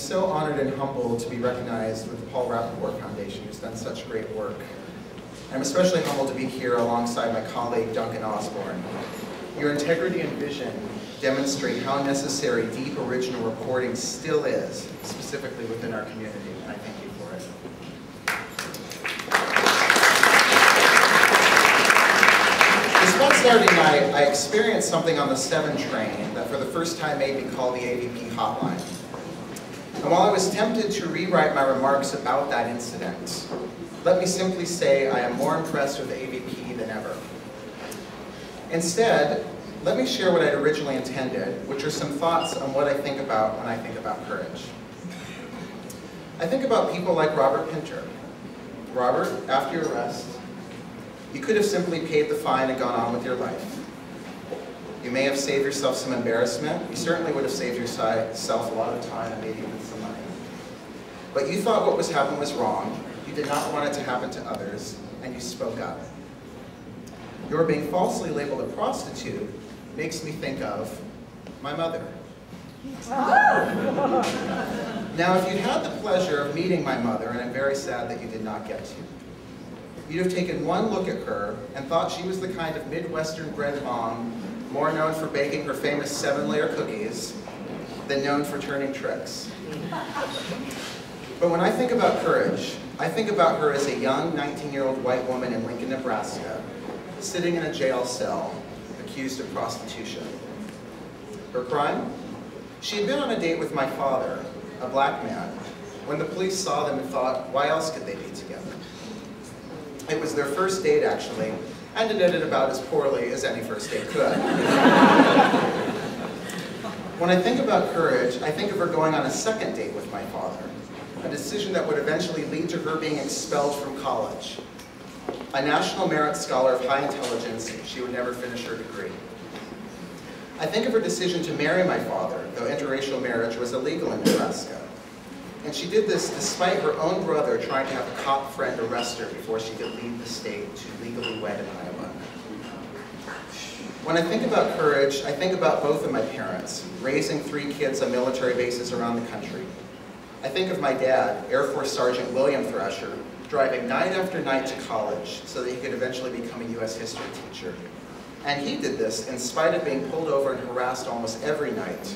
so honored and humbled to be recognized with the Paul Rappaport Foundation, who's done such great work. I'm especially humbled to be here alongside my colleague, Duncan Osborne. Your integrity and vision demonstrate how necessary deep original reporting still is, specifically within our community, and I thank you for it. This one Saturday night, I experienced something on the 7 train that for the first time made me call the AVP hotline. And while I was tempted to rewrite my remarks about that incident, let me simply say I am more impressed with the AVP than ever. Instead, let me share what I'd originally intended, which are some thoughts on what I think about when I think about courage. I think about people like Robert Pinter. Robert, after your arrest, you could have simply paid the fine and gone on with your life. You may have saved yourself some embarrassment. You certainly would have saved yourself a lot of time and maybe even some money. But you thought what was happening was wrong. You did not want it to happen to others, and you spoke up. Your being falsely labeled a prostitute makes me think of my mother. Now, if you had the pleasure of meeting my mother, and I'm very sad that you did not get to, you'd have taken one look at her and thought she was the kind of Midwestern bred mom more known for baking her famous 7-layer cookies than known for turning tricks. But when I think about courage, I think about her as a young 19-year-old white woman in Lincoln, Nebraska, sitting in a jail cell, accused of prostitution. Her crime? She had been on a date with my father, a black man, when the police saw them and thought, why else could they be together? It was their first date, actually, and it ended about as poorly as any first date could. When I think about courage, I think of her going on a second date with my father, a decision that would eventually lead to her being expelled from college. A National Merit Scholar of high intelligence, she would never finish her degree. I think of her decision to marry my father, though interracial marriage was illegal in Nebraska. And she did this despite her own brother trying to have a cop friend arrest her before she could leave the state to legally wed in Iowa. When I think about courage, I think about both of my parents, raising 3 kids on military bases around the country. I think of my dad, Air Force Sergeant William Thrasher, driving night after night to college so that he could eventually become a U.S. history teacher. And he did this in spite of being pulled over and harassed almost every night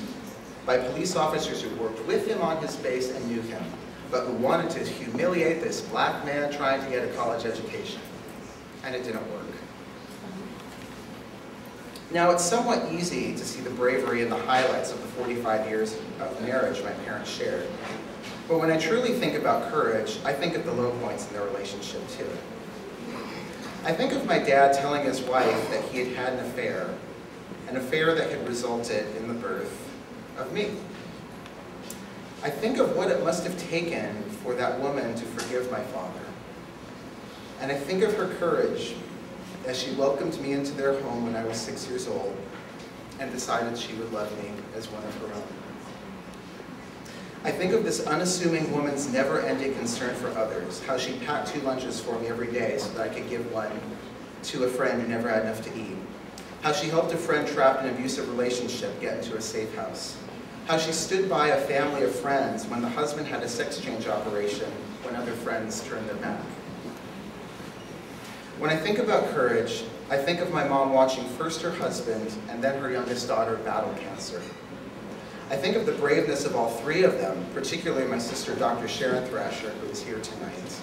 by police officers who worked with him on his base and knew him, but who wanted to humiliate this black man trying to get a college education. And it didn't work. Now, it's somewhat easy to see the bravery and the highlights of the 45 years of marriage my parents shared. But when I truly think about courage, I think of the low points in their relationship too. I think of my dad telling his wife that he had had an affair that had resulted in the birth of me. I think of what it must have taken for that woman to forgive my father. And I think of her courage as she welcomed me into their home when I was 6 years old and decided she would love me as one of her own. I think of this unassuming woman's never-ending concern for others, how she packed 2 lunches for me every day so that I could give one to a friend who never had enough to eat. How she helped a friend trapped in an abusive relationship get into a safe house. How she stood by a family of friends when the husband had a sex change operation when other friends turned their back. When I think about courage, I think of my mom watching first her husband and then her youngest daughter battle cancer. I think of the braveness of all 3 of them, particularly my sister, Dr. Sharon Thrasher, who is here tonight,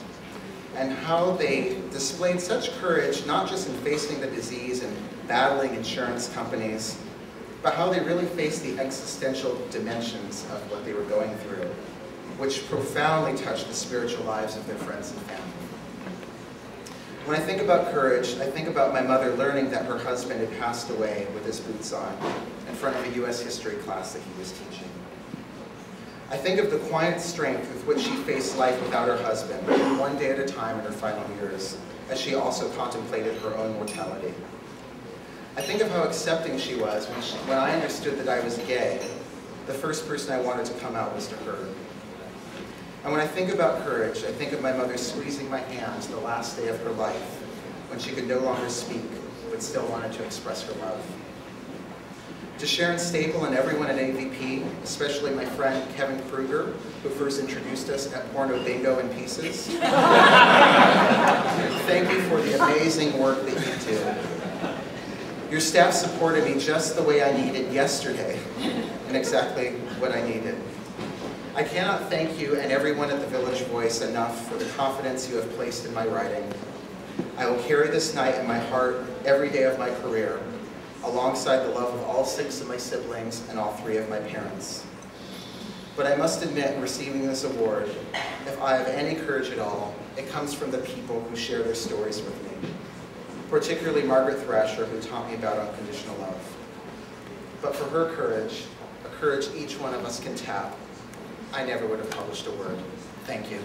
and how they displayed such courage, not just in facing the disease and battling insurance companies, but how they really faced the existential dimensions of what they were going through, which profoundly touched the spiritual lives of their friends and family. When I think about courage, I think about my mother learning that her husband had passed away with his boots on in front of a U.S. history class that he was teaching. I think of the quiet strength with which she faced life without her husband, one day at a time in her final years, as she also contemplated her own mortality. I think of how accepting she was when I understood that I was gay. The first person I wanted to come out was to her. And when I think about courage, I think of my mother squeezing my hand the last day of her life, when she could no longer speak, but still wanted to express her love. To Sharon Staple and everyone at AVP, especially my friend Kevin Kruger, who first introduced us at Porno Bingo and Pieces. Thank you for the amazing work that you do. Your staff supported me just the way I needed yesterday, and exactly what I needed. I cannot thank you and everyone at the Village Voice enough for the confidence you have placed in my writing. I will carry this night in my heart every day of my career, alongside the love of all 6 of my siblings and all 3 of my parents. But I must admit, in receiving this award, if I have any courage at all, it comes from the people who share their stories with me, particularly Margaret Thrasher, who taught me about unconditional love. But for her courage, a courage each one of us can tap, I never would have published a word. Thank you.